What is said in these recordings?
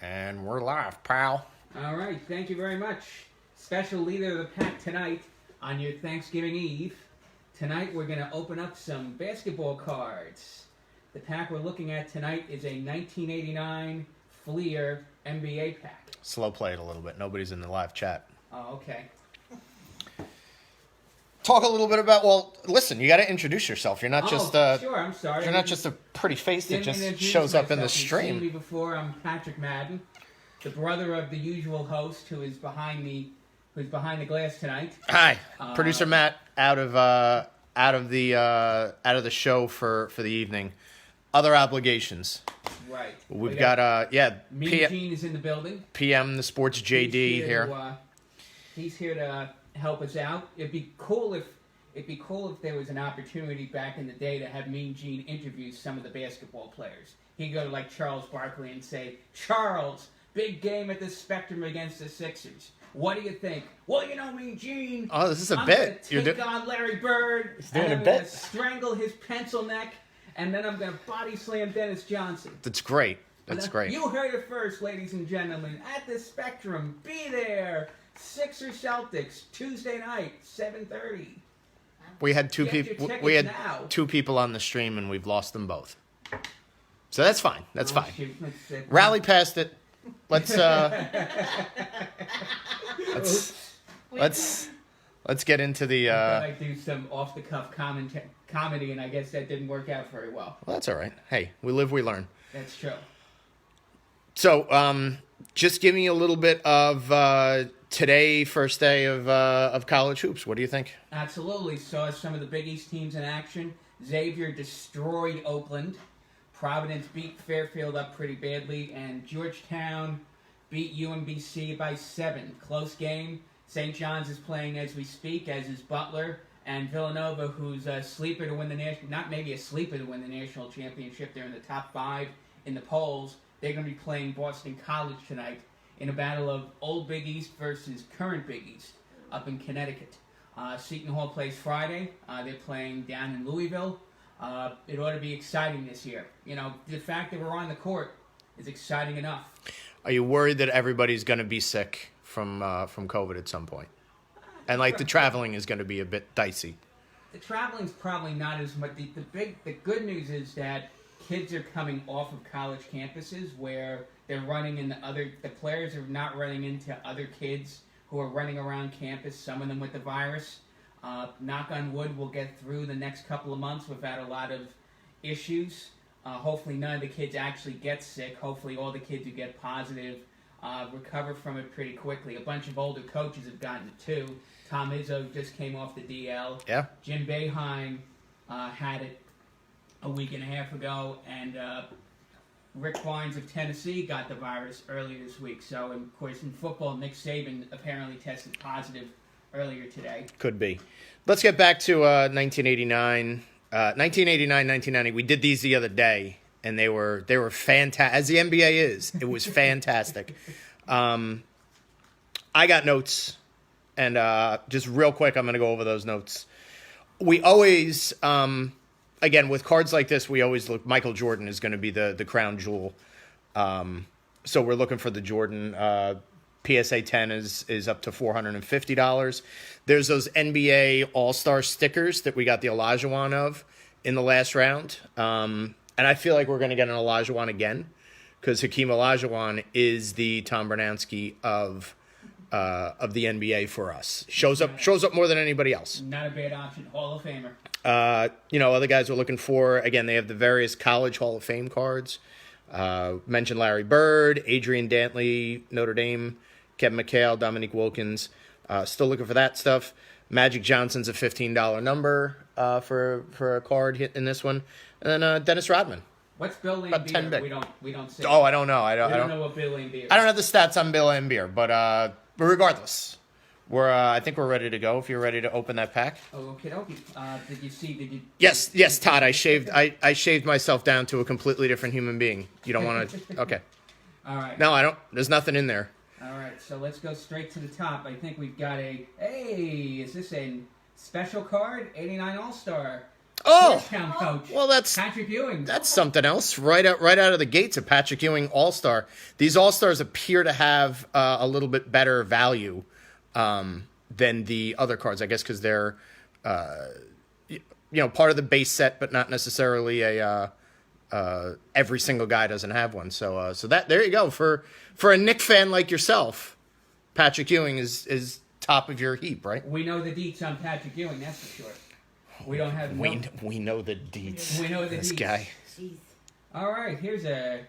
And we're live, pal. All right, thank you very much. Special leader of the pack tonight on your Thanksgiving Eve. Tonight we're going to open up some basketball cards. The pack we're looking at tonight is a 1989 Fleer NBA pack. Slow play it a little bit. Nobody's in the live chat. Oh, okay. Talk a little bit about, well, listen, you got to introduce yourself. You're not just sure, I'm sorry. You're not just a pretty face that Didn't just introduce shows up in the myself. You've seen me stream. before. I'm Patrick Madden, the brother of the usual host who is behind the glass tonight. Hi, producer Matt out of the show for the evening. Other obligations. Right. We've got Mean Gene is in the building. PM the Sports JD here. He's here to help us out. It'd be cool if there was an opportunity back in the day to have Mean Gene interview some of the basketball players. He'd go to like Charles Barkley and say, "Charles, big game at the Spectrum against the Sixers. What do you think?" "Well, you know, Mean Gene, Oh, this is a I'm bit. gonna take on Larry Bird, doing and a I'm bit. gonna strangle his pencil neck, and then I'm gonna body slam Dennis Johnson." That's great. That's great. You heard it first, ladies and gentlemen. At the Spectrum, be there. Sixers Celtics, Tuesday night, 7:30. We had two Get your people. tickets We had now. 2 people on the stream, and we've lost them both. So that's fine. That's Oh, fine. shoot. Rally past it. Let's let's get into the. I thought I'd do some off-the-cuff comedy, and I guess that didn't work out very well. Well, that's all right. Hey, we live, we learn. That's true. So, just give me a little bit of today, first day of college hoops. What do you think? Absolutely. Saw some of the Big East teams in action. Xavier destroyed Oakland. Providence beat Fairfield up pretty badly, and Georgetown beat UMBC by 7. Close game. St. John's is playing as we speak, as is Butler, and Villanova, who's a sleeper to win the national, not maybe a sleeper to win the national championship. They're in the top 5 in the polls. They're going to be playing Boston College tonight in a battle of old Big East versus current Big East up in Connecticut. Seton Hall plays Friday. They're playing down in Louisville. It ought to be exciting this year. You know, the fact that we're on the court is exciting enough. Are you worried that everybody's going to be sick from COVID at some point? And like the traveling is going to be a bit dicey. The traveling's probably not as much. The good news is that kids are coming off of college campuses where they're running in the players are not running into other kids who are running around campus, some of them with the virus. Knock on wood, we'll get through the next couple of months without a lot of issues. Hopefully none of the kids actually get sick. Hopefully all the kids who get positive recover from it pretty quickly. A bunch of older coaches have gotten it too. Tom Izzo just came off the DL. Yeah. Jim Boeheim had it a week and a half ago, and Rick Barnes of Tennessee got the virus earlier this week. So, of course, in football, Nick Saban apparently tested positive earlier today. Could be. Let's get back to 1989. 1989, 1990. We did these the other day, and they were fantastic. As the NBA is, it was fantastic. I got notes, and just real quick, I'm going to go over those notes. We always, again, with cards like this, we always look. Michael Jordan is going to be the crown jewel. So we're looking for the Jordan. PSA 10 is up to $450. There's those NBA All-Star stickers that we got the Olajuwon of in the last round. And I feel like we're going to get an Olajuwon again because Hakeem Olajuwon is the Tom Bernanke of the NBA for us. Shows up more than anybody else. Not a bad option. Hall of Famer. Other guys we're looking for, again, they have the various college Hall of Fame cards. Mentioned Larry Bird, Adrian Dantley, Notre Dame, Kevin McHale, Dominique Wilkins. Still looking for that stuff. Magic Johnson's a $15 number for a card hit in this one. And then Dennis Rodman. What's Bill About 10 Laimbeer? big. We don't see. Oh, I don't know. I We don't don't know what Bill Laimbeer is. I don't have the stats on Bill Laimbeer, but regardless, I think we're ready to go. If you're ready to open that pack. Oh, okay. Did you? Yes, Todd. I shaved myself down to a completely different human being. You don't want to. Okay. All right. No, I don't. There's nothing in there. All right. So let's go straight to the top. I think we've got is this a special card? 89 All-Star. Oh, Georgetown coach. well, that's Patrick Ewing. something else. Right out of the gates, a Patrick Ewing All-Star. These All-Stars appear to have a little bit better value than the other cards, I guess, because they're part of the base set, but not necessarily a every single guy doesn't have one. So that there you go for a Knick fan like yourself. Patrick Ewing is top of your heap, right? We know the deets on Patrick Ewing, that's for sure. We don't have We know the deets. We know the this deets. guy. Jeez. All right, here's a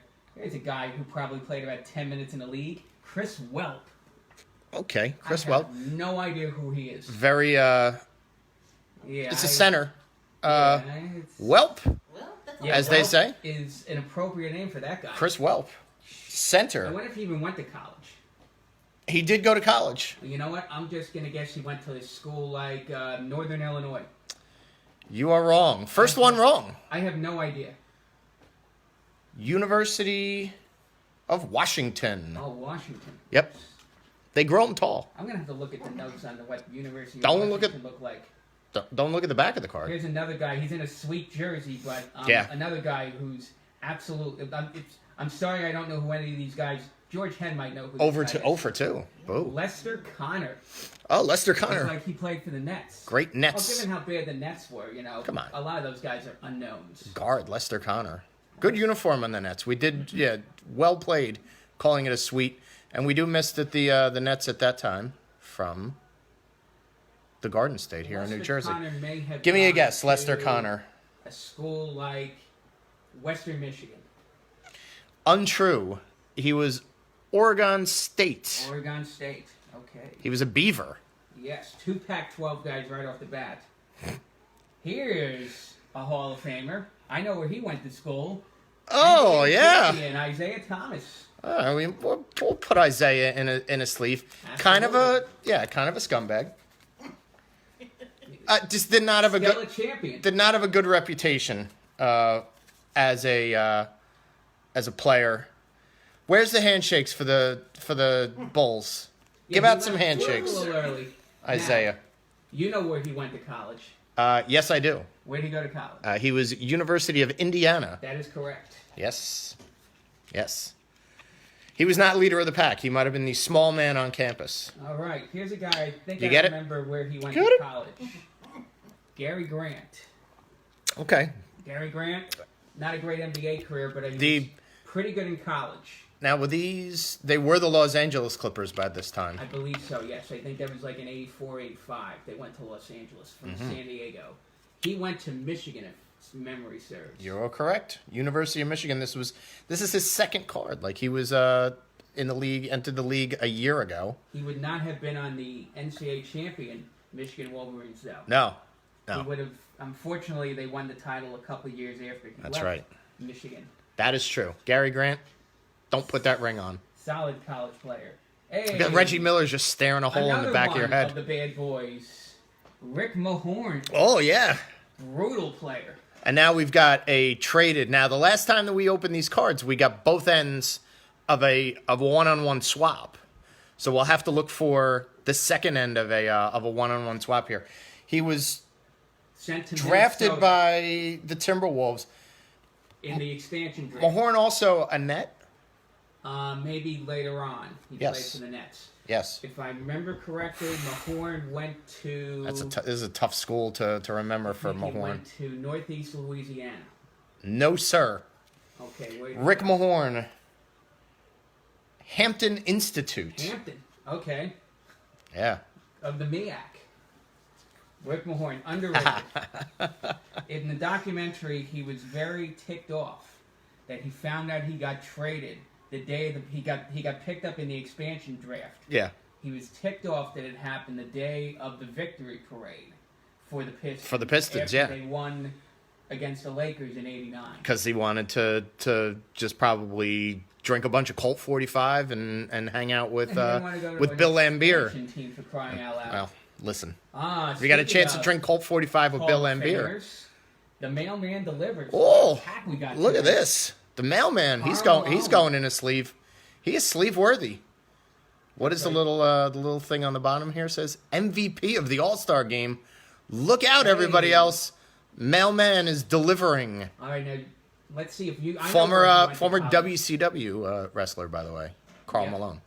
guy who probably played about 10 minutes in the league. Chris Welp. Okay, Chris I Welp. have no idea who he is. Very Yeah, it's a center. yeah, Welp, Well, that's yeah, as they Welp say. is an appropriate name for that guy. Chris Welp, I center. wonder if he even went to college. He did go to college. You know what? I'm just gonna guess he went to a school like Northern Illinois. You are wrong. First one wrong. I have no idea. University of Washington. Oh, Washington. Yep. They grow them tall. I'm gonna have to look at the notes on what University of Don't look Washington look like. Don't look at the back of the card. Here's another guy. He's in a sweet jersey, but Yeah. another guy who's absolute. I'm sorry, I don't know who any of these guys. George Henn might know who. Over this to guy 0 is. for 2. Boo. Lester Connor. Oh, Lester Looks Connor. like he played for the Nets. Great Well, Nets given how bad the Nets were, Come on. a lot of those guys are unknowns. guard. Lester Connor. Good uniform on the Nets. We did, well played, calling it a sweep, and we do miss that the Nets at that time from the Garden State here in New Lester Jersey. Connor may have Give me a gone guess, to Lester Connor. A school like Western Michigan, Untrue. He was Oregon State. Oregon State. Okay. He was a Beaver. Yes, two Pac-12 guys right off the bat. Here's a Hall of Famer. I know where he went to school. Oh, NBA yeah. champion, Isaiah Thomas. We'll put Isaiah in a sleeve. Kind of a scumbag. Just did not have a Still good a champion. did not have a good reputation as a player. Where's the handshakes for the Bulls? Yeah, Give he out some left handshakes, A little early. Isaiah. Now, you know where he went to college. Yes, I do. Where did he go to college? He was University of Indiana. That is correct. Yes. He was not leader of the pack. He might have been the small man on campus. All right, here's a guy. I think You I get it? remember where he went Got to it? college. Gary Grant. Okay. Gary Grant, not a great NBA career, but he The- was pretty good in college. Now, with these, they were the Los Angeles Clippers by this time. I believe so, yes. I think that was like in 84, 85. They went to Los Angeles from Mm-hmm. San Diego. He went to Michigan, if memory serves. You're correct. University of Michigan. This is his second card. Like he was in the league, entered the league a year ago. He would not have been on the NCAA champion Michigan Wolverines, though. No. He would have. Unfortunately, they won the title a couple of years after he That's left right. Michigan. That is true. Gary Grant, don't put that ring on. Solid college player. Hey, Look at Reggie Miller's just staring a hole in the another back of one your head. Of the bad boys, Rick Mahorn, Oh yeah. brutal player. And now we've got a traded. Now the last time that we opened these cards, we got both ends of a one-on-one swap. So we'll have to look for the second end of a one-on-one swap here. He was Sent to drafted Minnesota by the Timberwolves. in the expansion draft. Mahorn also a net. Maybe later on he Yes. played for the Nets. Yes. If I remember correctly, Mahorn went to. This is a tough school to remember for I think he Mahorn. went to Northeast Louisiana. No, sir. Okay, wait. Rick Mahorn. Hampton Institute. Hampton. Okay, Yeah. of the MEAC. Rick Mahorn, underrated. In the documentary, he was very ticked off that he found out he got traded the day that he got picked up in the expansion draft. Yeah. He was ticked off that it happened the day of the victory parade for the Pistons. For the Pistons, after yeah. They won against the Lakers in '89. Because he wanted to just probably drink a bunch of Colt 45 and hang out with And he didn't want to go to an Bill Lambier. expansion team for crying out loud. Well, listen. Ah, If you got a speaking chance to of drink Colt 45 with Hall Bill of Lambier. Famers, the mailman delivers. Oh, Pack we got look at today. this. The mailman. He's Karl going in his sleeve. He is sleeve worthy. What is the little thing on the bottom here? It says MVP of the All-Star game. Look out, everybody Hey. else. Mailman is delivering. All right, now let's see if you. I know Former where he went to former college. WCW wrestler, by the way, Carl Yeah. Malone.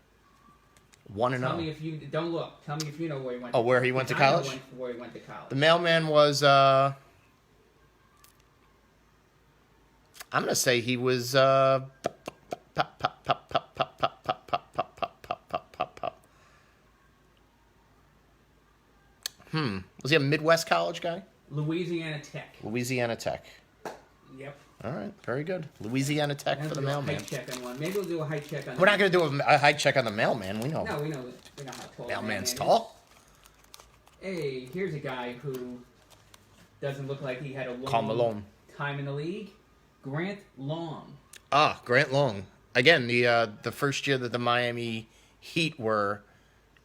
1-0. Tell me if you don't look. Tell me if you know where he went. Oh, where he went to I know college? where he went to college. The Mailman was. I'm gonna say he was. Pop, pop, pop, pop, pop, pop, pop, pop, pop, pop, pop, pop, pop, pop. Was he a Midwest college guy? Louisiana Tech. Louisiana Tech. Yep. All right, very good. Louisiana Tech for the We'll do a Mailman. height check on one. Maybe we'll do a height check on. We're not gonna do a height check on the Mailman. We know. No, we know how tall. Mailman's the man tall. is. Hey, here's a guy who doesn't look like he had a Carl long Malone. time in the league. Grant Long. Ah, Grant Long. Again, the first year that the Miami Heat were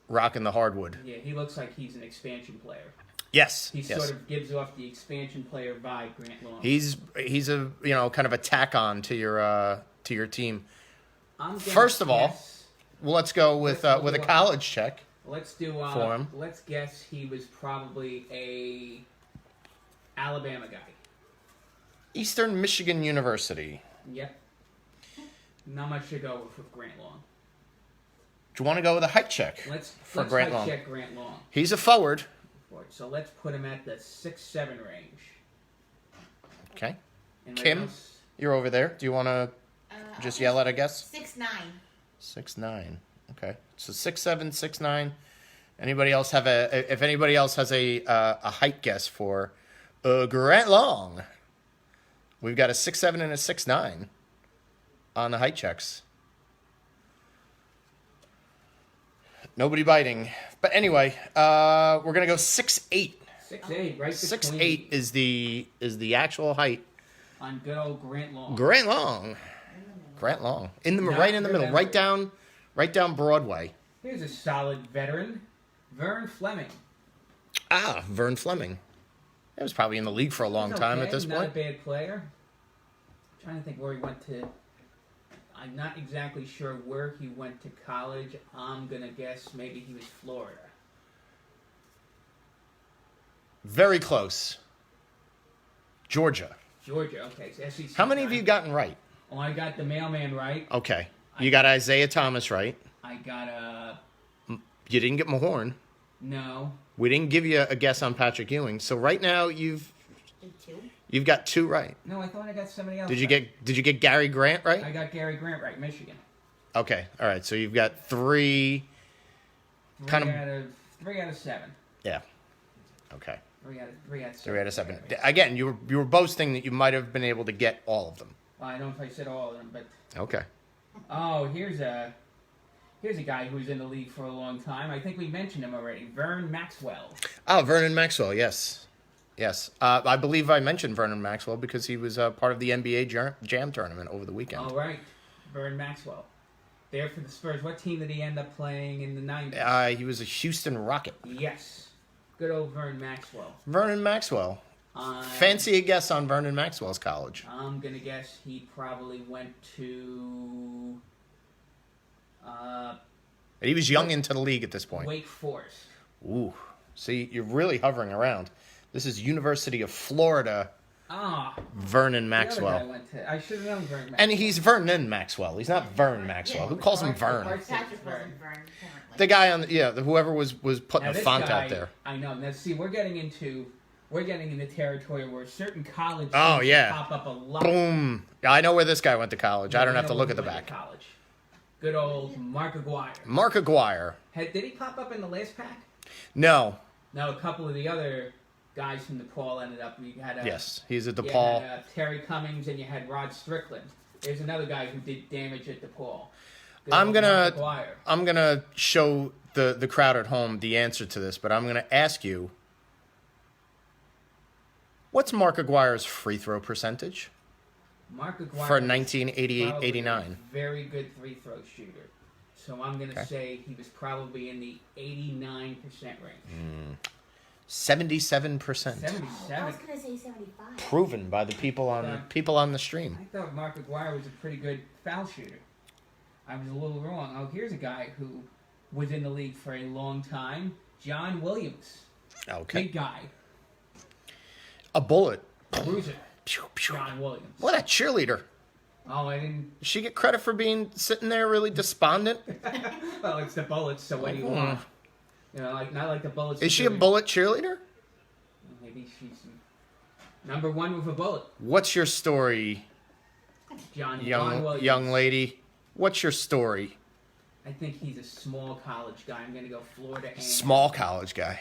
rocking the hardwood. Yeah, he looks like he's an expansion player. Yes. He yes. sort of gives off the expansion player vibe, Grant Long. He's a kind of a tack on to your team. I'm gonna First of all, guess- Well, let's go with a college check. let's do. for him. Let's guess he was probably a Alabama guy. Eastern Michigan University. Yep. Not much to go with Grant Long. Do you want to go with a height check Let's for Grant height Long? check Grant Long. He's a forward. So let's put him at the 6'7" range. Okay. And Kim? right now, You're over there. Do you want to just yell at a guess? 6'9". 6'9". Okay. So 6'7", 6'9". Anybody else have if anybody else has a height guess for Grant Long? We've got a 6'7" and a 6'9" on the height checks. Nobody biting. But anyway, we're gonna go 6'8". 6'8", right 6'8" is the actual height. on good old Grant Long. Grant Long. Grant Long. Not Right in the middle. remember. Right down Broadway. Here's a solid veteran, Vern Fleming. Ah, Vern Fleming. He was probably in the league for a long He's time okay, at this not point. a bad player. I'm trying to think where he went to. I'm not exactly sure where he went to college. I'm gonna guess maybe he was Florida. Very close. Georgia. Georgia. Okay. So SEC How many have guy. you gotten right? Oh, I got the mailman right. Okay. You got Isaiah Thomas right. I got a You didn't get Mahorn. no. We didn't give you a guess on Patrick Ewing. So right now you've got 2 right. No, I thought I got somebody else. Did you right. get Gary Grant right? I got Gary Grant right, Michigan. Okay. All right. So you've got 3. Kind of- 3 out of 7. Yeah. Okay. 3 out of 7. 3 out of 7. Again, you were boasting that you might have been able to get all of them. Well, I don't know if I said all of them, but Okay. oh, here's a guy who's in the league for a long time. I think we mentioned him already. Vern Maxwell. Oh, Vernon Maxwell. Yes. Yes. I believe I mentioned Vernon Maxwell because he was part of the NBA Jam tournament over the weekend. All right, Vern Maxwell. There for the Spurs. What team did he end up playing in the 90s? He was a Houston Rocket. Yes, good old Vern Maxwell. Vernon Maxwell. Fancy a guess on Vernon Maxwell's college. I'm gonna guess he probably went to And he was young into the league at this point. Wake Forest. Ooh. See, you're really hovering around. This is University of Florida, Ah, Vernon the other guy Maxwell. went to. I should have known Vern Maxwell. And he's Vernon Maxwell. He's not Vern Maxwell. Who calls him Vern? Patrick wasn't Vern, apparently. The guy on whoever was putting Now, the this font guy, out there. I know. Now, see, we're getting into territory where certain colleges Oh, yeah. pop up a lot. Boom. I know where this guy went to college. I don't have to look at the Who went back. to college. Good old Mark Aguirre. Mark Aguirre. Did he pop up in the last pack? No. No, a couple of the other guys from DePaul ended up. You had Yes, he's a you DePaul. had, Terry Cummings and you had Rod Strickland. There's another guy who did damage at DePaul. Good I'm old gonna- Mark Aguirre. I'm going to show the crowd at home the answer to this, but I'm going to ask you, what's Mark Aguirre's free throw percentage Mark Aguirre for was 1988-89? probably a very good free throw shooter. So I'm going to Okay. say he was probably in the 89% range. 77%. 77. I was going to say 75. Proven by the people on the stream. I thought Mark Aguirre was a pretty good foul shooter. I was a little wrong. Oh, here's a guy who was in the league for a long time. John Williams. Okay. Big guy. A bullet Bruiser, Pew, pew. John Williams. What a cheerleader. Oh, I didn't. Does she get credit for being sitting there really despondent? Well, it's the Bullets, so what do you want? You know, like not like the Bullets. Is she a bullet cheerleader? Maybe she's number one with a bullet. What's your story, John young Williams. young lady? What's your story? I think he's a small college guy. I'm gonna go Florida A&M. Small college guy.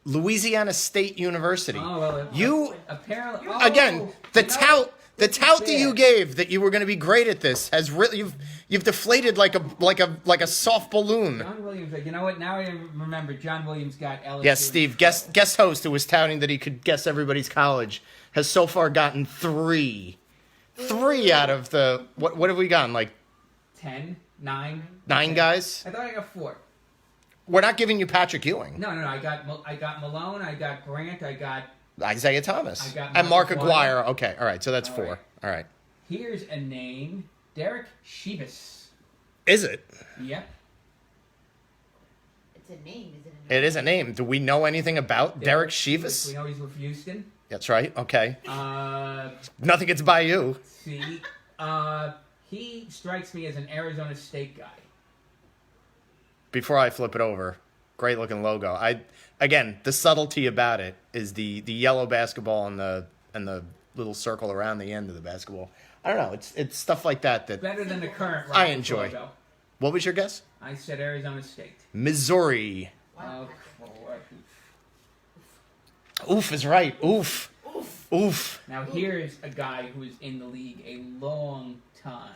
Louisiana State University. Oh well. You apparently again, the you know, tout it's that you bad. gave that you were going to be great at this has really you've deflated like a soft balloon. John Williams. You know what? Now I remember. John Williams got LSU. Yes, Steve, guest host who was touting that he could guess everybody's college has so far gotten three out of the what have we gotten, like 10, 9. 9 guys? I thought I got 4. We're not giving you Patrick Ewing, No. I got Malone. I got Grant. I got. Isaiah Thomas, I got and Mark Mark Aguirre. Aguirre. Okay, all right, so that's All 4. right. All right, Here's a name. Derek Shibas. is it? Yep. It's a name, isn't it? It is a name. Do we know anything about Derek We Shivas? know he's with Houston. That's right. Okay, Uh, nothing gets by you. see, he strikes me as an Arizona State guy. Before I flip it over, great looking logo. Again, the subtlety about it is the yellow basketball and the little circle around the end of the basketball. I don't know. It's stuff like that. Better than the current. I Rockets enjoy. logo. What was your guess? I said Arizona State. Missouri. Wow. Oof is right. Oof. Oof. Now here's a guy who is in the league a long time.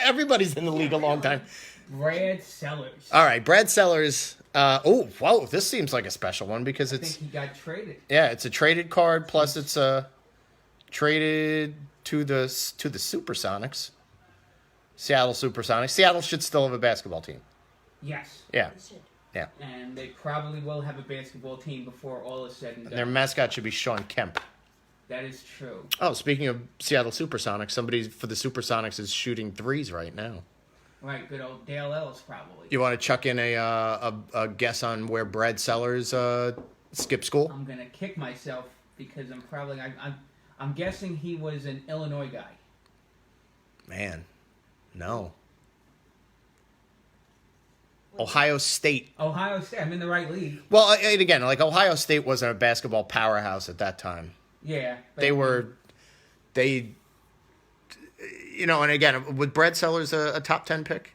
Everybody's in the league a long time. Brad Sellers. All right, Brad Sellers. Whoa, this seems like a special one because I think it's he got traded. it's a traded card plus it's traded to the Supersonics. Seattle Supersonics. Seattle should still have a basketball team. Yes. Yeah, It should. yeah. And they probably will have a basketball team before all is said and done. Their mascot should be Sean Kemp. That is true. Oh, speaking of Seattle Supersonics, somebody for the Supersonics is shooting threes right now. Right, good old Dale Ellis probably. You want to chuck in a guess on where Brad Sellers skipped school? I'm gonna kick myself because I'm guessing he was an Illinois guy. Man, no. Ohio State. Ohio State. I'm in the right league. Well, and again, like Ohio State wasn't a basketball powerhouse at that time. Yeah. but- And again, would Brad Sellers a top 10 pick?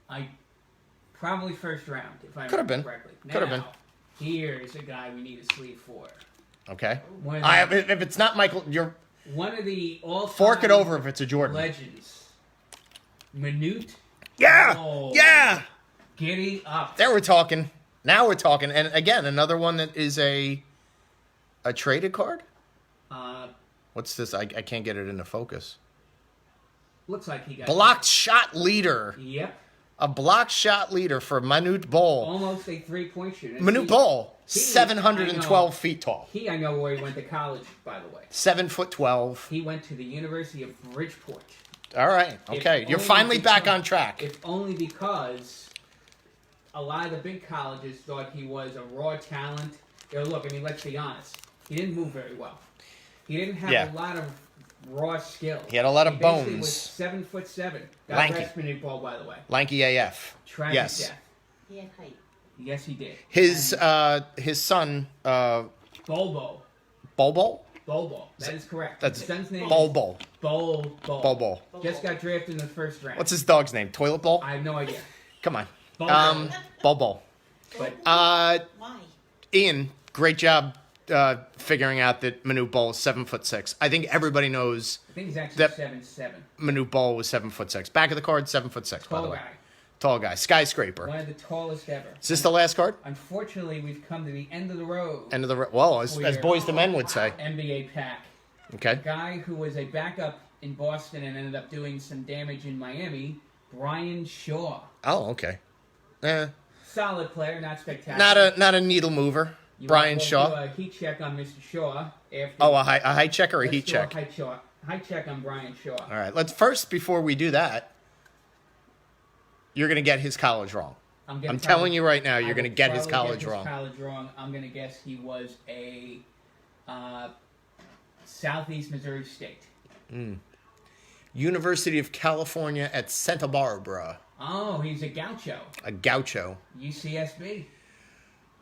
I probably first round if I Could have remember been. correctly. Could have been. Now, here's a guy we need a sleeve for. Okay. One of If it's not Michael, you're One of the all-time fork it over if it's a Jordan. legends. Minute. Yeah, Oh. yeah. Giddy up. There we're talking. Now we're talking. And again, another one that is a traded card. What's this? I can't get it into focus. Looks like he got Blocked shot leader. Yep. A blocked shot leader for Manute Bol. Almost a three-point shooter. Manute Bol, he- 712 I feet tall. I know where he went to college, by the way. 7'12". He went to the University of Bridgeport. All right. Okay. If You're only finally back because- on track. If only because a lot of the big colleges thought he was a raw talent. Look, I mean, let's be honest. He didn't move very well. He didn't have Yeah. a lot of raw skill. He had a lot of basically bones. was 7'7". God Lanky. rest Minute Ball, by the way. Lanky AF. Tragic Yes. death. He had height. Yes, he did. His And son, Bobo. Bobo? Bobo. That is correct. That's His son's name Bobo. is Bobo. Bobo. Just got drafted in the first round. What's his dog's name? Toilet Bowl? I have no idea. Come on. Bobo. Bobo. But Why? Ian, great job figuring out that Manute Bol is 7'6". I think everybody knows I think he's actually That- 7'7". Manute Bol was 7'6". Back of the card, 7'6". By the Tall way, guy. tall guy, skyscraper. One of the tallest ever. Is this the last card? Unfortunately, we've come to the end of the road. End of the well, as Weird. boys to men would say. NBA pack. Okay. Guy who was a backup in Boston and ended up doing some damage in Miami, Brian Shaw. Oh, okay. Eh, Solid player, not spectacular. not a needle mover. You Brian might Shaw. Do a heat check on Mr. Shaw. After Oh, a high check or a Let's heat do check? Height check on Brian Shaw. All right. Let's first before we do that, you're gonna get his college wrong. I'm telling you right now, you're I gonna will get his probably college get wrong. College wrong. I'm gonna guess he was a Southeast Missouri State. University of California at Santa Barbara. Oh, he's a gaucho. A gaucho. UCSB.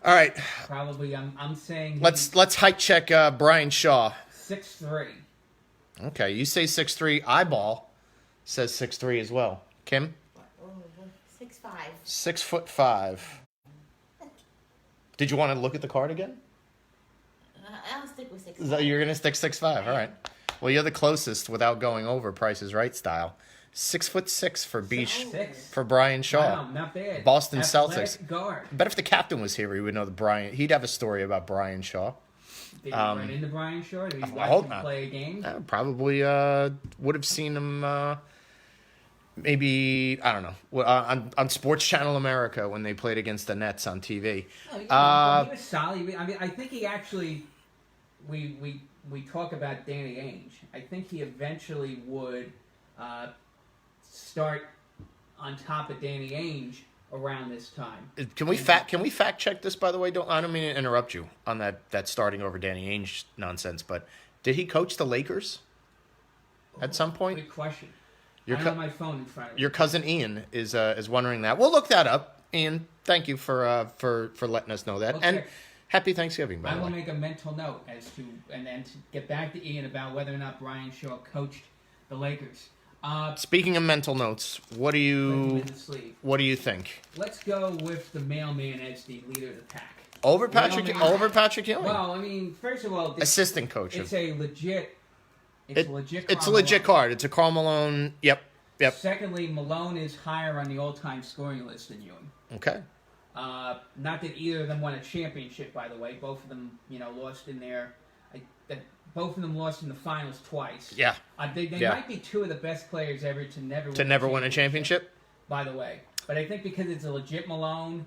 All right. Probably, I'm saying Let's height check Brian Shaw. 6'3". Okay, you say 6'3". Eyeball says 6'3" as well. Kim? 6'5". 6'5". Did you want to look at the card again? I'll stick with 6'5". So you're gonna stick 6'5". All right. Well, you're the closest without going over Price is Right style. 6'6" for Beach Six. for Brian Shaw. Wow, not bad. Boston Athletic Celtics. guard. I bet if the captain was here, he would know he'd have a story about Brian Shaw. Did you run into Brian Shaw? Did you I hope watch him not. play a game? Probably would have seen him maybe, I don't know, on Sports Channel America when they played against the Nets on TV. Oh, yeah, he was solid. I mean, I think he actually. We talk about Danny Ainge. I think he eventually would start on top of Danny Ainge around this time. Can we fact check this, by the way? I don't mean to interrupt you on that starting over Danny Ainge nonsense, but did he coach the Lakers at some point? Good question. Your I co- have my phone in front of me. Your cousin Ian is wondering that. We'll look that up. Ian, thank you for letting us know that. Okay. And happy Thanksgiving, by I the will way. make a mental note as to and then to get back to Ian about whether or not Brian Shaw coached the Lakers. Speaking of mental notes, what do Put him you in the sleeve. think? Let's go with the mailman as the leader of the pack. Over Patrick Ewing, Well, I mean, first of all, assistant coach. it's a legit. It's a Karl legit Malone. card. It's a Karl Malone. Yep. Secondly, Malone is higher on the all-time scoring list than Ewing. Okay. Not that either of them won a championship, by the way. Both of them, lost in their. Both of them lost in the finals twice. Yeah. They Yeah. might be two of the best players ever to never win a championship. By the way, but I think because it's a legit Malone,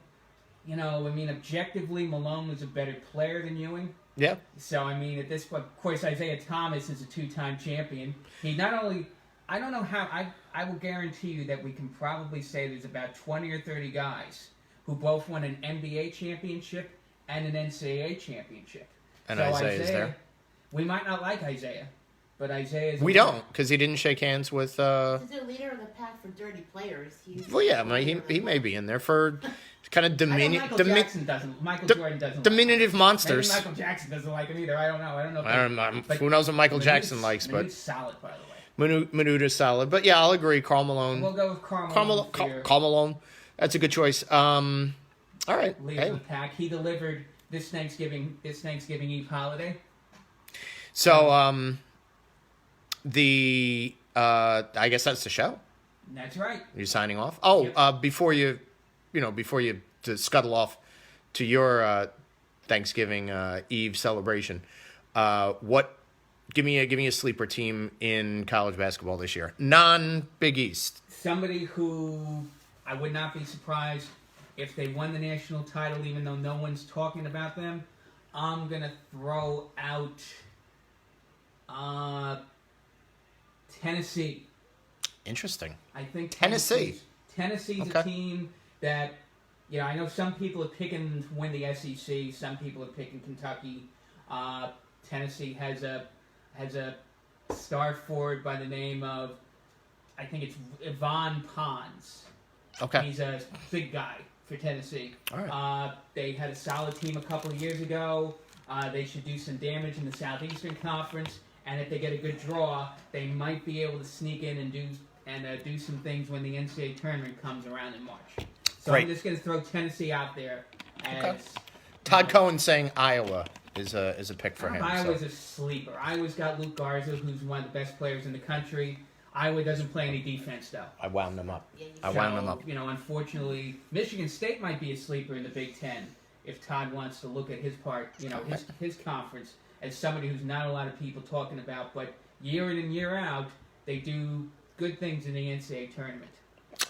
objectively, Malone was a better player than Ewing. Yeah. So, I mean, at this point, of course, Isaiah Thomas is a two-time champion. He not only, I don't know how, I will guarantee you that we can probably say there's about 20 or 30 guys who both won an NBA championship and an NCAA championship. And So Isaiah's there. We might not like Isaiah, but Isaiah is... We don't, because he didn't shake hands with. He's the leader of the pack for dirty players. Well, yeah, he may be in there for kind of Michael Jackson doesn't. Michael Jordan doesn't. diminutive monsters. Maybe Michael Jackson doesn't like him either. I don't know. But Who knows what Michael Manute's- Jackson likes, but Manute's solid, by the way. Minute's solid. But yeah, I'll agree. Karl Malone. We'll go with Karl Karl Malone. That's a good choice. All right. Leader Hey. of the pack. He delivered this Thanksgiving Eve holiday. So I guess that's the show. That's right. You're signing off. Oh, Yep. before you to scuttle off to your Thanksgiving Eve celebration, give me a sleeper team in college basketball this year, non Big East. Somebody who I would not be surprised if they won the national title, even though no one's talking about them. I'm gonna throw out Tennessee. Interesting. I think Tennessee. Tennessee's Okay. a team that, I know some people are picking to win the SEC. Some people are picking Kentucky. Tennessee has a star forward by the name of, I think it's Yvonne Pons. Okay. He's a big guy for Tennessee. All right. They had a solid team a couple of years ago. They should do some damage in the Southeastern Conference, and if they get a good draw, they might be able to sneak in and do some things when the NCAA tournament comes around in March. So Great. I'm just going to throw Tennessee out there as Okay. Todd Cohen saying Iowa is a pick for him. Iowa's So. a sleeper. Iowa's got Luke Garza, who's one of the best players in the country. Iowa doesn't play any defense, though. I wound them up. Yeah, you I wound them up. Unfortunately, Michigan State might be a sleeper in the Big Ten if Todd wants to look at his part, his conference as somebody who's not a lot of people talking about, but year in and year out, they do good things in the NCAA tournament.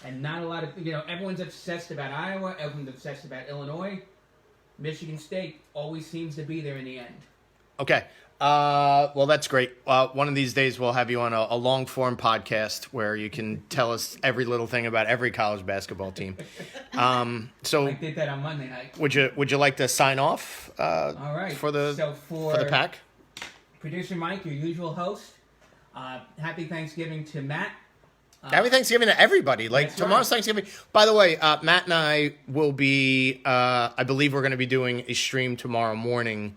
And not a lot of, everyone's obsessed about Iowa, everyone's obsessed about Illinois. Michigan State always seems to be there in the end. Okay. Well, that's great. One of these days, we'll have you on a long form podcast where you can tell us every little thing about every college basketball team. So, I did that on Monday night. would you like to sign off? All right. For the so for the pack. Producer Mike, your usual host. Happy Thanksgiving to Matt. Happy Thanksgiving to everybody. Like, That's tomorrow's right. Thanksgiving. By the way, Matt and I will be, I believe we're going to be doing a stream tomorrow morning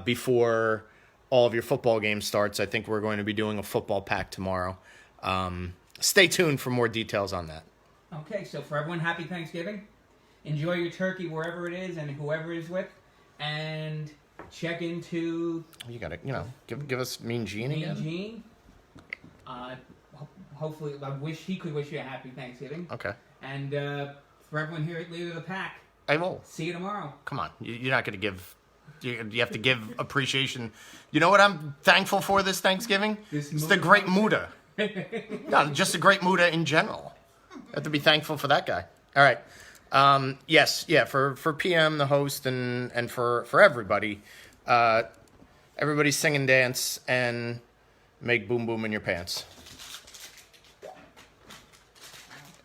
before all of your football game starts. I think we're going to be doing a football pack tomorrow. Stay tuned for more details on that. Okay, so for everyone, happy Thanksgiving. Enjoy your turkey wherever it is and whoever is with. And check into You got to, give us Mean Gene me again. and Gene. Hopefully, I wish he could wish you a happy Thanksgiving. Okay. And for everyone here at Leader of the Pack, Hey, Mo, see you tomorrow. come on. You're not going to give. You have to give appreciation. You know what I'm thankful for this Thanksgiving? This It's the Muda great Muda. No, just a great Muda in general. Have to be thankful for that guy. All right. Yes, yeah. For PM, the host, and for everybody, everybody sing and dance and make boom boom in your pants.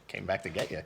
Came back to get you.